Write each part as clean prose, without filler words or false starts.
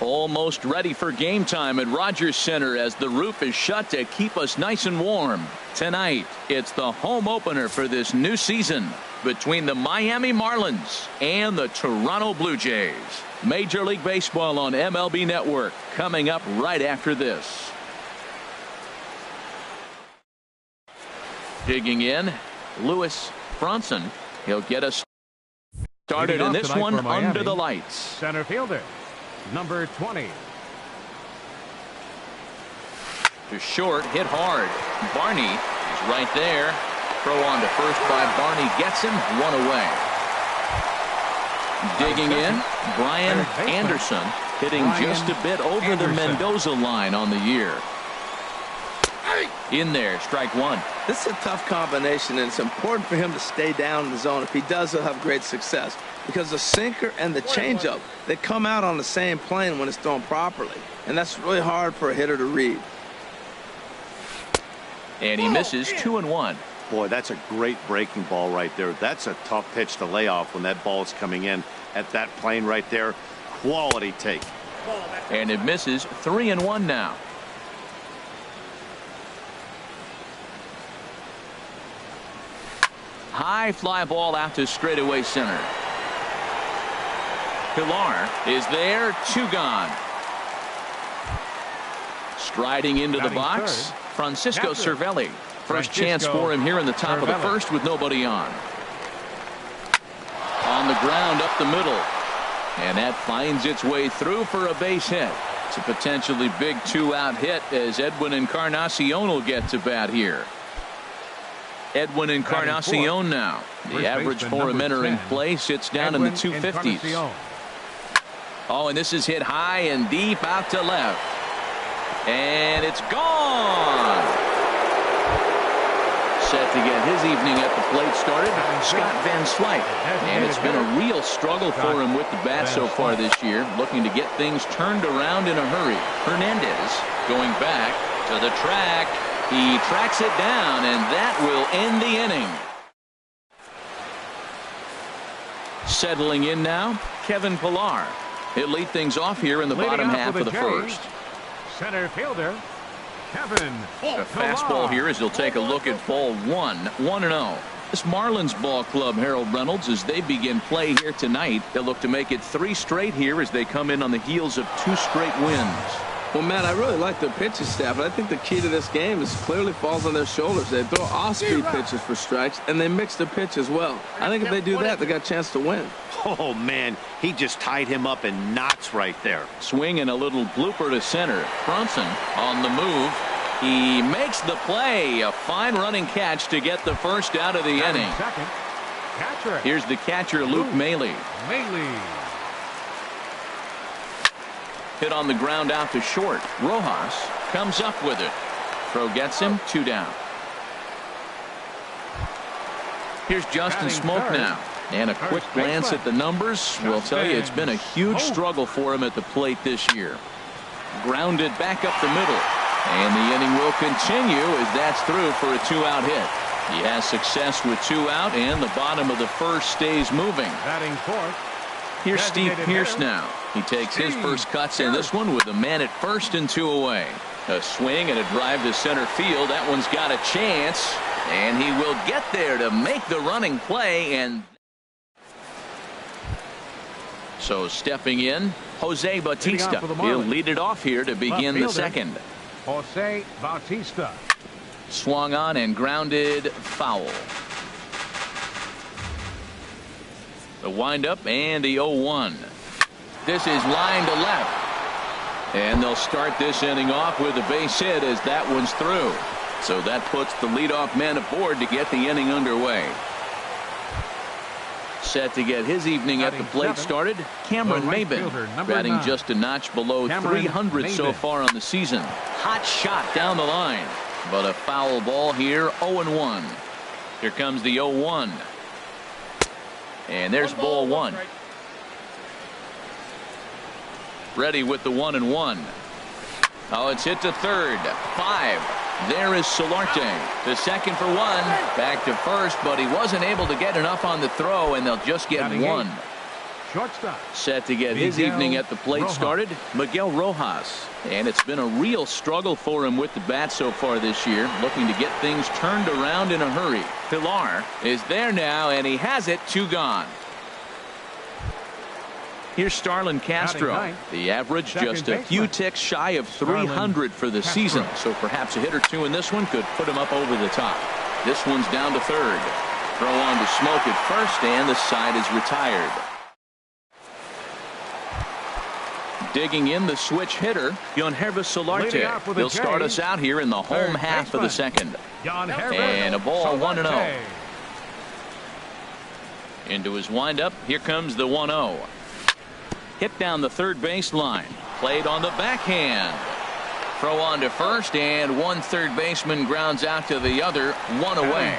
Almost ready for game time at Rogers Center as the roof is shut to keep us nice and warm. Tonight, it's the home opener for this new season between the Miami Marlins and the Toronto Blue Jays. Major League Baseball on MLB Network coming up right after this. Digging in, Lewis Bronson. He'll get us started in this one under the lights. Center fielder, number 20. To short, hit hard. Barney is right there. Throw on to first by Barney, gets him, one away. Digging in, Brian Anderson, hitting just a bit over the Mendoza line on the year. In there, strike one. This is a tough combination, and it's important for him to stay down in the zone. If he does, he'll have great success, because the sinker and the changeup, they come out on the same plane when it's thrown properly, and that's really hard for a hitter to read. And he misses 2-1. Boy, that's a great breaking ball right there. That's a tough pitch to lay off when that ball is coming in at that plane right there. Quality take. And it misses 3-1 now. High fly ball out to straightaway center. Pilar is there, 2 gone. Striding into the box, Francisco Cervelli. First chance for him here in the top of the first with nobody on. On the ground up the middle. And that finds its way through for a base hit. It's a potentially big 2-out hit as Edwin Encarnacion will get to bat here. Edwin Encarnacion now. The average for him entering play sits down in the 250s. Oh, and this is hit high and deep out to left. And it's gone. Set to get his evening at the plate started, Scott Van Slyke. And it's been a real struggle for him with the bat so far this year, looking to get things turned around in a hurry. Hernandez going back to the track. He tracks it down, and that will end the inning. Settling in now, Kevin Pilar. He'll lead things off here in the bottom half of the first. Center fielder, Kevin. A fastball here as he'll take a look at ball 1, 1-0. This Marlins ball club, Harold Reynolds, as they begin play here tonight, they'll look to make it 3 straight here as they come in on the heels of 2 straight wins. Well, Matt, I really like their pitching staff, but I think the key to this game is clearly falls on their shoulders. They throw off-speed pitches for strikes, and they mix the pitch as well. I think if they do that, they got a chance to win. Oh, man, he just tied him up in knots right there. Swing and a little blooper to center. Bronson on the move. He makes the play. A fine running catch to get the first out of the inning. Second, catcher. Here's the catcher, Luke Mailey. Hit on the ground out to short. Rojas comes up with it. Throw gets him, 2 down. Here's Justin Smoke now. And a quick glance at the numbers will tell you it's been a huge struggle for him at the plate this year. Grounded back up the middle. And the inning will continue as that's through for a 2-out hit. He has success with 2 out, and the bottom of the first stays moving. Batting fourth. Here's Steve Pearce now. He takes his first cuts in this one with a man at first and 2 away. A swing and a drive to center field. That one's got a chance, and he will get there to make the running play. And so stepping in, Jose Bautista. He'll lead it off here to begin the second. Jose Bautista. Swung on and grounded foul. The windup and the 0-1. This is line to left. And they'll start this inning off with a base hit as that one's through. So that puts the leadoff man aboard to get the inning underway. Set to get his evening at the plate started, Cameron Maybin, batting just a notch below 300 so far on the season. Hot shot down the line, but a foul ball here, 0-1. Here comes the 0-1. And there's ball 1. Ready with the 1-1. Oh, it's hit to third. 5. There is Solarte to second for one. Back to first, but he wasn't able to get enough on the throw, and they'll just get one. Shortstop. Set to get his evening at the plate started, Miguel Rojas. And it's been a real struggle for him with the bat so far this year, looking to get things turned around in a hurry. Pilar is there now, and he has it, 2 gone. Here's Starlin Castro. The average just a few ticks shy of 300 for the season, so perhaps a hit or two in this one could put him up over the top. This one's down to third. Throw on to Smoke at first, and the side is retired. Digging in the switch hitter, Yangervis Solarte. He'll start us out here in the home half of the second. And a ball 1-0. Into his windup, here comes the 1-0. Hit down the third baseline. Played on the backhand. Throw on to first, and one third baseman grounds out to the other, 1 away.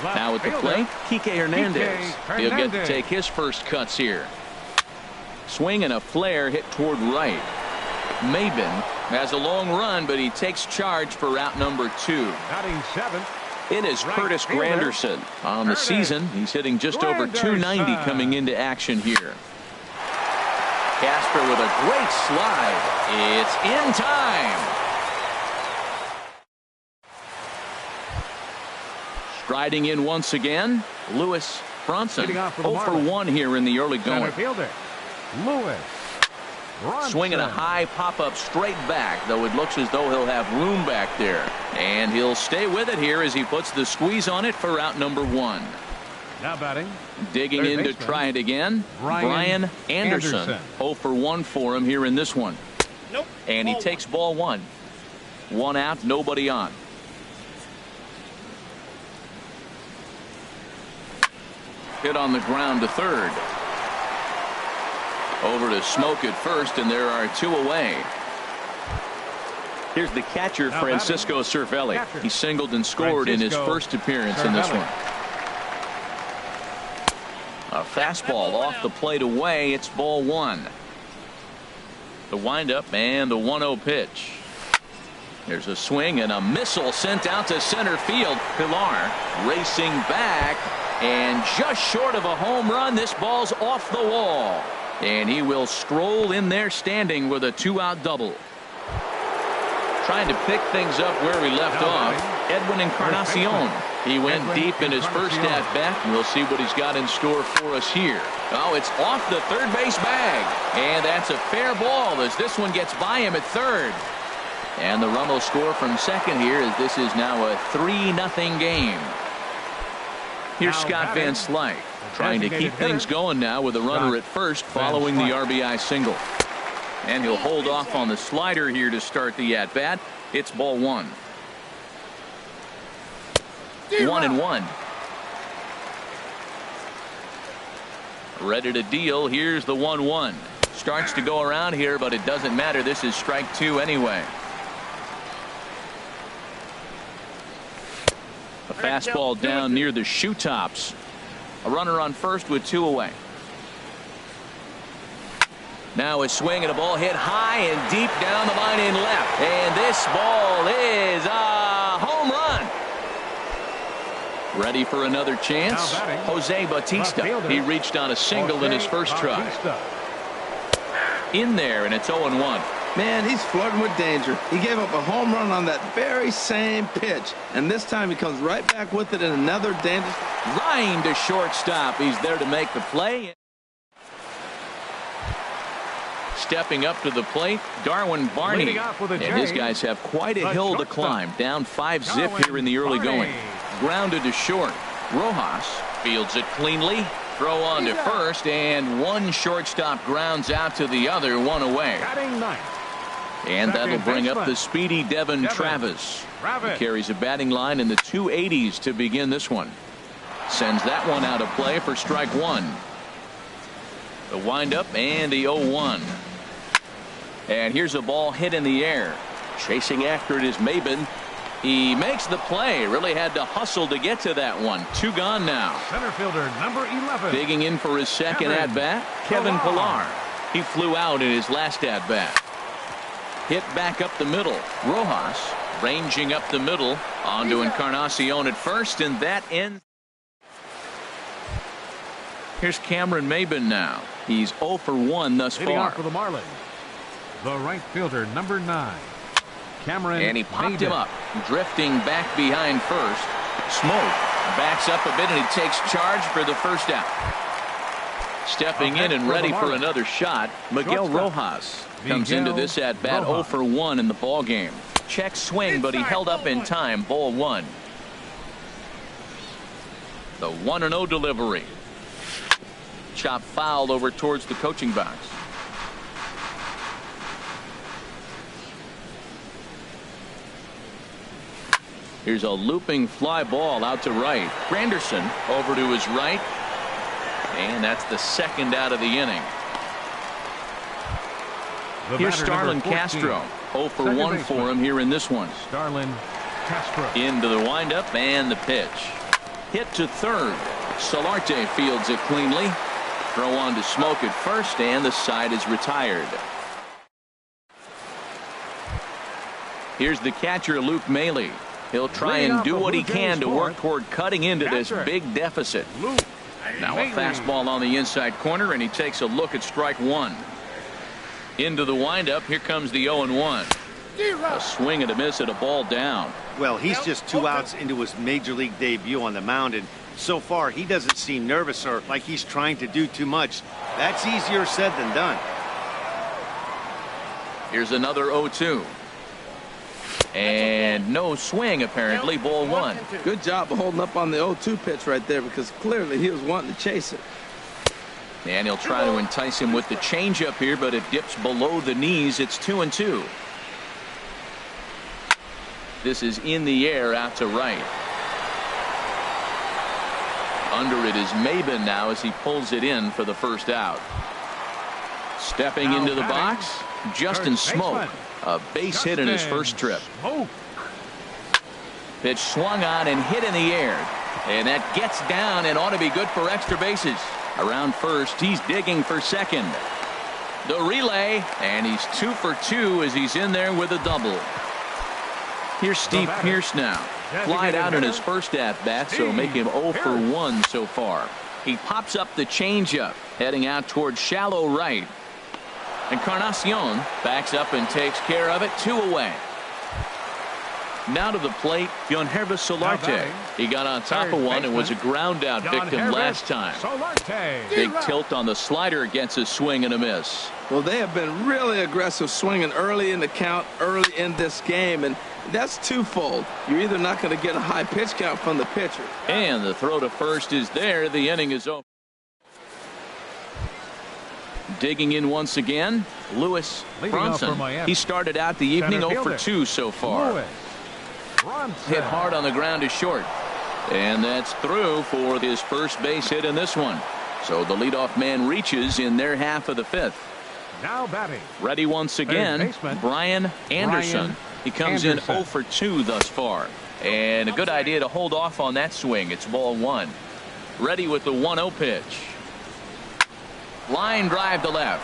Now at the plate, Kike Hernandez. He'll get to take his first cuts here. Swing and a flare hit toward right. Maben has a long run, but he takes charge for out number 2. Batting seventh. It is Curtis Granderson. On the season, he's hitting just over 290 coming into action here. Casper with a great slide. It's in time. Striding in once again, Lewis Bronson. 0 for 1 here in the early going. Lewis Bronson. Swinging a high pop-up straight back, though it looks as though he'll have room back there. And he'll stay with it here as he puts the squeeze on it for out number 1. Now batting. Digging in to try it again, Brian Anderson. 0 for 1 for him here in this one. Nope. And he takes ball 1. 1 out, nobody on. Hit on the ground to third. Over to Smoke at first, and there are 2 away. Here's the catcher, Francisco Cervelli. He singled and scored in his first appearance in this one. A fastball off the plate away. It's ball 1. The windup and the 1-0 pitch. There's a swing and a missile sent out to center field. Pilar racing back, and just short of a home run. This ball's off the wall. And he will stroll in there standing with a 2-out double. Trying to pick things up where we left off, Edwin Encarnacion. He went deep in his first at-bat, and we'll see what he's got in store for us here. Oh, it's off the third base bag. And that's a fair ball as this one gets by him at third. And the run will score from second here as this is now a 3-0 game. Here's Scott Van Slyke trying to keep things going now with a runner at first following the RBI single. And he'll hold off on the slider here to start the at-bat. It's ball 1. 1-1. Ready to deal. Here's the 1-1. Starts to go around here, but it doesn't matter. This is strike 2 anyway. A fastball down near the shoe tops. A runner on first with 2 away. Now a swing and a ball hit high and deep down the line in left. And this ball is a home run. Ready for another chance. Jose Bautista. He reached on a single in his first try. In there, and it's 0-1. Man, he's flirting with danger. He gave up a home run on that very same pitch, and this time he comes right back with it in another dangerous line to shortstop. He's there to make the play. Stepping up to the plate, Darwin Barney. And his guys have quite a hill to climb. Down 5-zip here in the early going. Grounded to short. Rojas fields it cleanly. Throw on to first, and one shortstop grounds out to the other, 1 away. And that'll bring up the speedy Devin Travis. He carries a batting line in the 280s to begin this one. Sends that one out of play for strike 1. The windup and the 0-1. And here's a ball hit in the air. Chasing after it is Maben. He makes the play. Really had to hustle to get to that one. 2 gone now. Center fielder number 11. Digging in for his second at-bat, Kevin Pilar. He flew out in his last at-bat. Hit back up the middle. Rojas ranging up the middle onto Encarnacion at first, and that ends. Here's Cameron Maben now. He's 0 for 1 thus Leading far. off for the Marlins, the right fielder, number 9, Cameron And he popped Maben. him up, drifting back behind first. Smoke backs up a bit, and he takes charge for the first out. Stepping in and ready for another shot, Miguel Rojas comes into this at bat 0 for 1 in the ball game. Check swing, but he held up in time. Ball 1. The 1-0 delivery. Chop foul over towards the coaching box. Here's a looping fly ball out to right. Granderson over to his right. And that's the second out of the inning. Here's Starlin Castro. 0 for 1 for him here in this one. Starlin Castro. Into the windup and the pitch. Hit to third. Solarte fields it cleanly. Throw on to Smoke at first, and the side is retired. Here's the catcher, Luke Maile. He'll try and do what he can to work toward cutting into this big deficit. Now a fastball on the inside corner, and he takes a look at strike 1. Into the windup. Here comes the 0-1. A swing and a miss at a ball down. Well, he's just 2 outs into his major league debut on the mound, and so far he doesn't seem nervous or like he's trying to do too much. That's easier said than done. Here's another 0-2. And no swing, apparently. Ball 1. Good job of holding up on the 0-2 pitch right there, because clearly he was wanting to chase it. And he'll try to entice him with the changeup here, but it dips below the knees. It's 2-2. This is in the air out to right. Under it is Maben now as he pulls it in for the first out. Stepping into the box, Justin Smoke. A base hit in his first trip. Pitch swung on and hit in the air. And that gets down and ought to be good for extra bases. Around first, he's digging for second. The relay, and he's 2 for 2 as he's in there with a double. Here's Steve Pearce now. Flied out in his first at-bat, so make him 0 for 1 so far. He pops up the changeup, heading out towards shallow right. Encarnacion backs up and takes care of it. 2 away. Now to the plate, Yohanrvis Solarte. He got on top of one and was a ground out victim last time. Big tilt on the slider against a swing and a miss. Well, they have been really aggressive swinging early in the count, early in this game, and that's twofold. You're either not going to get a high pitch count from the pitcher. And the throw to first is there. The inning is over. Digging in once again, Lewis Bronson. He started out the evening 0 for 2 so far. Hit hard on the ground to short. And that's through for his first base hit in this one. So the leadoff man reaches in their half of the 5th. Now batting. Ready once again, Brian Anderson. He comes in 0 for 2 thus far. And a good idea to hold off on that swing. It's ball 1. Ready with the 1-0 pitch. Line drive to left.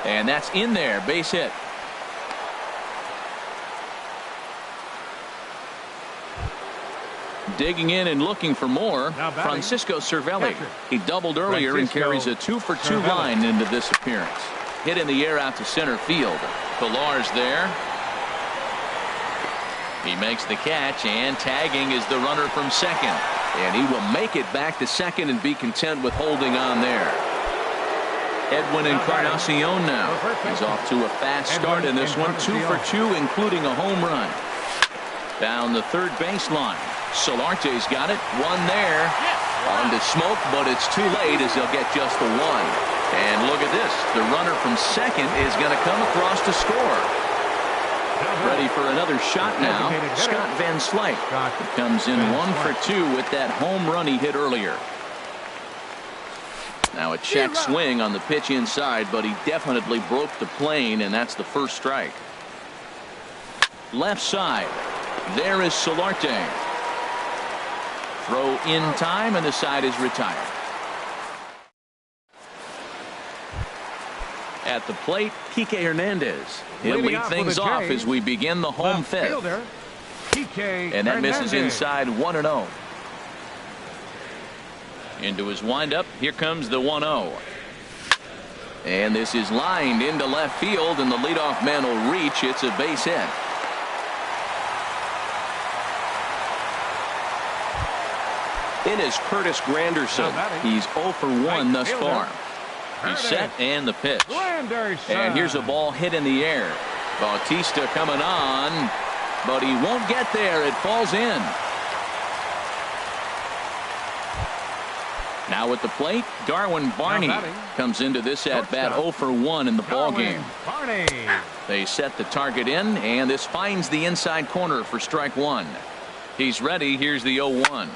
And that's in there. Base hit. Digging in and looking for more, Francisco Cervelli. He doubled earlier and carries a 2 for 2 line into this appearance. Hit in the air out to center field. Pilar's there. He makes the catch, and tagging is the runner from second. And he will make it back to second and be content with holding on there. Edwin Encarnacion now. He's off to a fast start in this one. 2 for 2, including a home run. Down the third baseline. Solarte's got it. 1 there. On to Smoke, but it's too late as he'll get just the 1. And look at this. The runner from second is going to come across to score. Ready for another shot now. Scott Van Slyke comes in 1 for 2 with that home run he hit earlier. Now a check swing on the pitch inside, but he definitely broke the plane, and that's the first strike. Left side. There is Solarte. Throw in time, and the side is retired. At the plate, Kike Hernandez. He'll lead things off as we begin the home fifth. And that misses inside 1-0. Into his windup, here comes the 1-0. And this is lined into left field, and the leadoff man will reach. It's a base hit. In is Curtis Granderson. He's 0 for 1 thus far. He's set, and the pitch. And here's a ball hit in the air. Bautista coming on, but he won't get there. It falls in. Now at the plate, Darwin Barney comes into this at-bat 0 for 1 in the ballgame. They set the target in, and this finds the inside corner for strike one. He's ready. Here's the 0-1.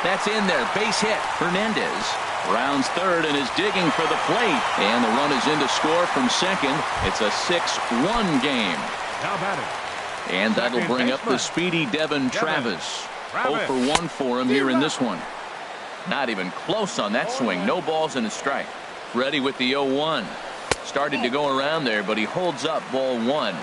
That's in there. Base hit. Hernandez rounds third and is digging for the plate. And the run is in to score from second. It's a 6-1 game. Now batting. And that'll bring up the speedy Devin Travis. 0 for 1 for him here in this one. Not even close on that swing. No balls and a strike. Ready with the 0-1. Started to go around there, but he holds up ball one.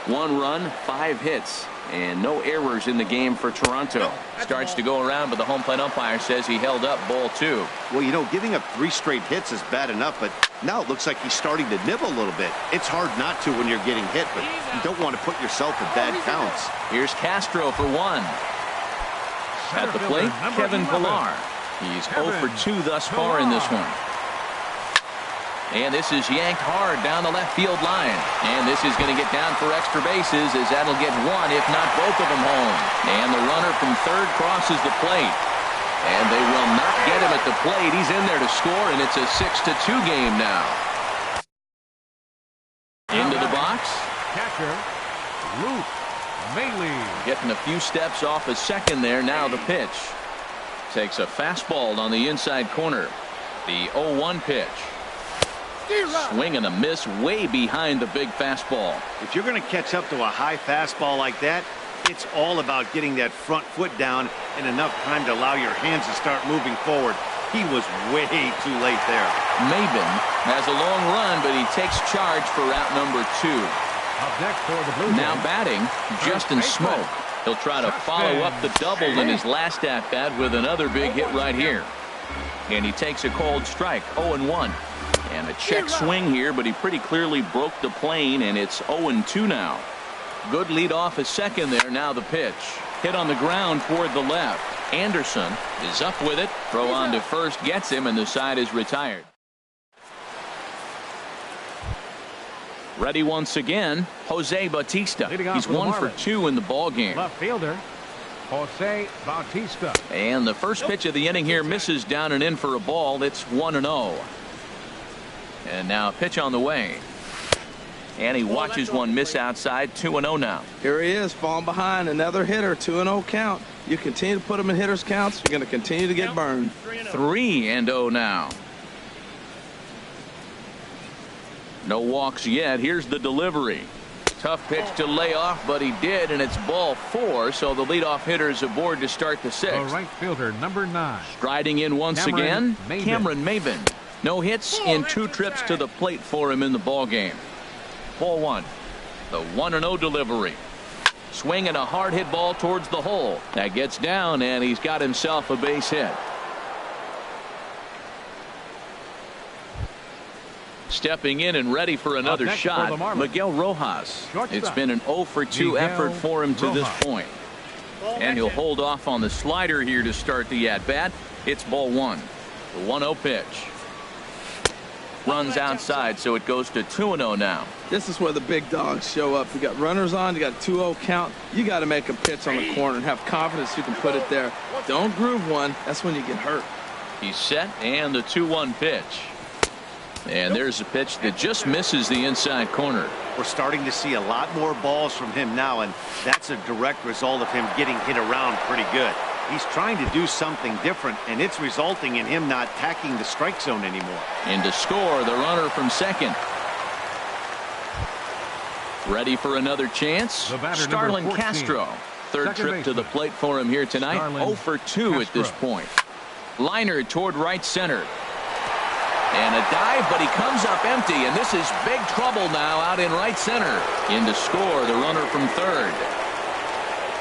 1 run, 5 hits. And no errors in the game for Toronto. Starts to go around, but the home plate umpire says he held up ball 2. Well, you know, giving up 3 straight hits is bad enough, but now it looks like he's starting to nibble a little bit. It's hard not to when you're getting hit, but you don't want to put yourself in bad counts. Here's Castro for 1. At the plate, Kevin Pillar. He's 0 for 2 thus far in this one. And this is yanked hard down the left field line. And this is going to get down for extra bases, as that'll get one, if not both of them, home. And the runner from third crosses the plate. And they will not get him at the plate. He's in there to score, and it's a 6-2 game now. Into the box. Catcher, Luke Mailey. Getting a few steps off a second there. Now the pitch. Takes a fastball on the inside corner. The 0-1 pitch. Swing and a miss way behind the big fastball. If you're going to catch up to a high fastball like that, it's all about getting that front foot down in enough time to allow your hands to start moving forward. He was way too late there. Maben has a long run, but he takes charge for out number 2. Up next for the Blue Jays. Now batting, Justin Smoke. He'll try to follow up the double in his last at-bat with another big hit right here. And he takes a cold strike, 0-1. And a check swing here, but he pretty clearly broke the plane, and it's 0-2 now. Good lead off a second there. Now the pitch. Hit on the ground toward the left. Anderson is up with it. Throw on to first gets him, and the side is retired. Ready once again, Jose Bautista. He's 1 for 2 in the ball game. Left fielder, Jose Bautista. And the first pitch of the inning here misses down and in for a ball. It's 1-0. And now a pitch on the way. And he watches one miss outside. 2-0 now. Here he is, falling behind. Another hitter, 2-0 count. You continue to put him in hitters' counts, you're going to continue to get burned. 3-0 now. No walks yet. Here's the delivery. Tough pitch to lay off, but he did, and it's ball 4. So the leadoff hitter is aboard to start the 6th. The right fielder, number 9. Striding in once again, Cameron Maben. No hits in 2 trips to the plate for him in the ball game. Ball 1. The 1-0 delivery. Swing and a hard hit ball towards the hole. That gets down, and he's got himself a base hit. Stepping in and ready for another shot, Miguel Rojas. It's been an 0 for 2 effort for him to this point. And he'll hold off on the slider here to start the at-bat. It's ball 1. The 1-0 pitch. Runs outside, so it goes to 2-0 now. This is where the big dogs show up. You got runners on, you got a 2-0 count. You got to make a pitch on the corner and have confidence you can put it there. Don't groove one. That's when you get hurt. He's set, and the 2-1 pitch. And there's a pitch that just misses the inside corner. We're starting to see a lot more balls from him now, and that's a direct result of him getting hit around pretty good. He's trying to do something different, and it's resulting in him not attacking the strike zone anymore. And to score, the runner from second. Ready for another chance? Starlin Castro. Third trip to the plate for him here tonight. 0 for 2 at this point. Liner toward right center. And a dive, but he comes up empty, and this is big trouble now out in right center. In to score, the runner from third.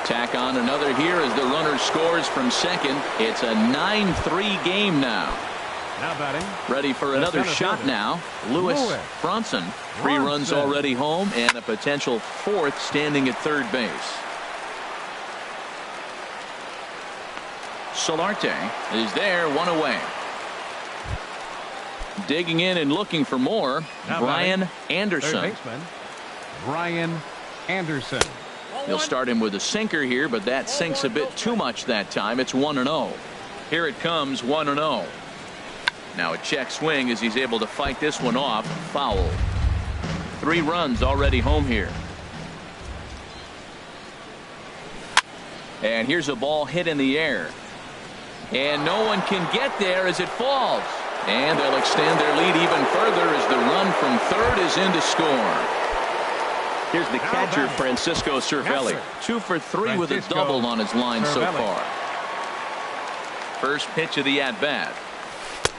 Tack on another here as the runner scores from second. It's a 9-3 game now. Now batting. Ready for another shot now. Lewis Bronson. 3 runs already home, and a potential 4th standing at third base. Solarte is there, 1 away. Digging in and looking for more, Brian Anderson. Third baseman, Brian Anderson. He'll start him with a sinker here, but that sinks a bit too much that time. It's 1-0. Here it comes, 1-0. Now a check swing as he's able to fight this one off. Foul. 3 runs already home here. And here's a ball hit in the air. And no one can get there as it falls. And they'll extend their lead even further as the run from third is in to score. Here's the catcher, Francisco Cervelli. 2 for 3 with a double on his line so far. First pitch of the at-bat.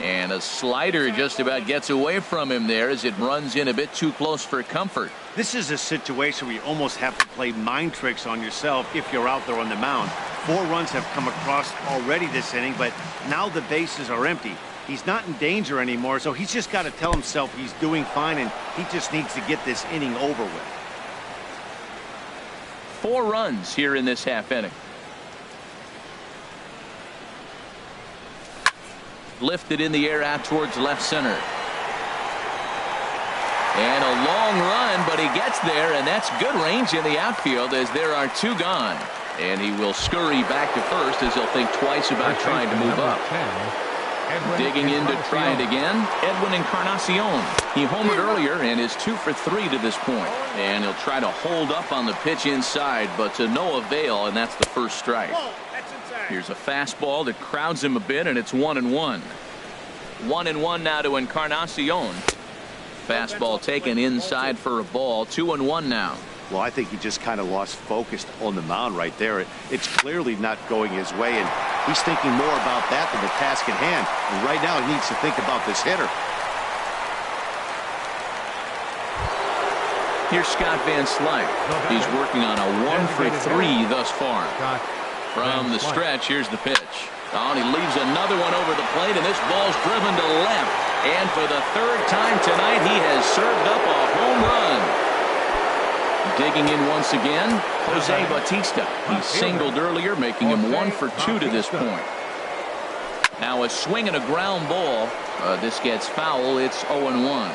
And a slider just about gets away from him there as it runs in a bit too close for comfort. This is a situation where you almost have to play mind tricks on yourself if you're out there on the mound. 4 runs have come across already this inning, but now the bases are empty. He's not in danger anymore, so he's just got to tell himself he's doing fine, and he just needs to get this inning over with. 4 runs here in this half inning. Lifted in the air out towards left center. And a long run, but he gets there, and that's good range in the outfield as there are 2 gone. And he will scurry back to first as he'll think twice about trying to move up. Digging in to try it again, Edwin Encarnacion. He homered earlier and is 2 for 3 to this point. And he'll try to hold up on the pitch inside, but to no avail, and that's the first strike. Here's a fastball that crowds him a bit, and it's 1-1. 1-1 now to Encarnacion. Fastball taken inside for a ball. 2-1 now. Well, I think he just kind of lost focus on the mound right there. It's clearly not going his way, and he's thinking more about that than the task at hand. And right now he needs to think about this hitter. Here's Scott Van Slyke. He's working on a 1 for 3 thus far. From the stretch, here's the pitch. Oh, and he leaves another one over the plate, and this ball's driven to left. And for the 3rd time tonight, he has served up a home run. Digging in once again, Jose Bautista. He singled earlier, making him 1 for 2 to this point. Now a swing and a ground ball. This gets foul. It's 0-1.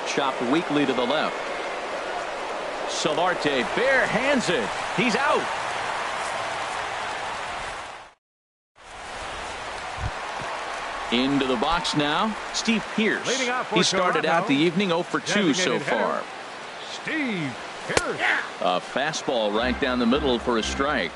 Chopped weakly to the left. Solarte bare hands it. He's out. Into the box now, Steve Pearce. He started out the evening 0 for 2 so far. Steve Pearce. A fastball right down the middle for a strike.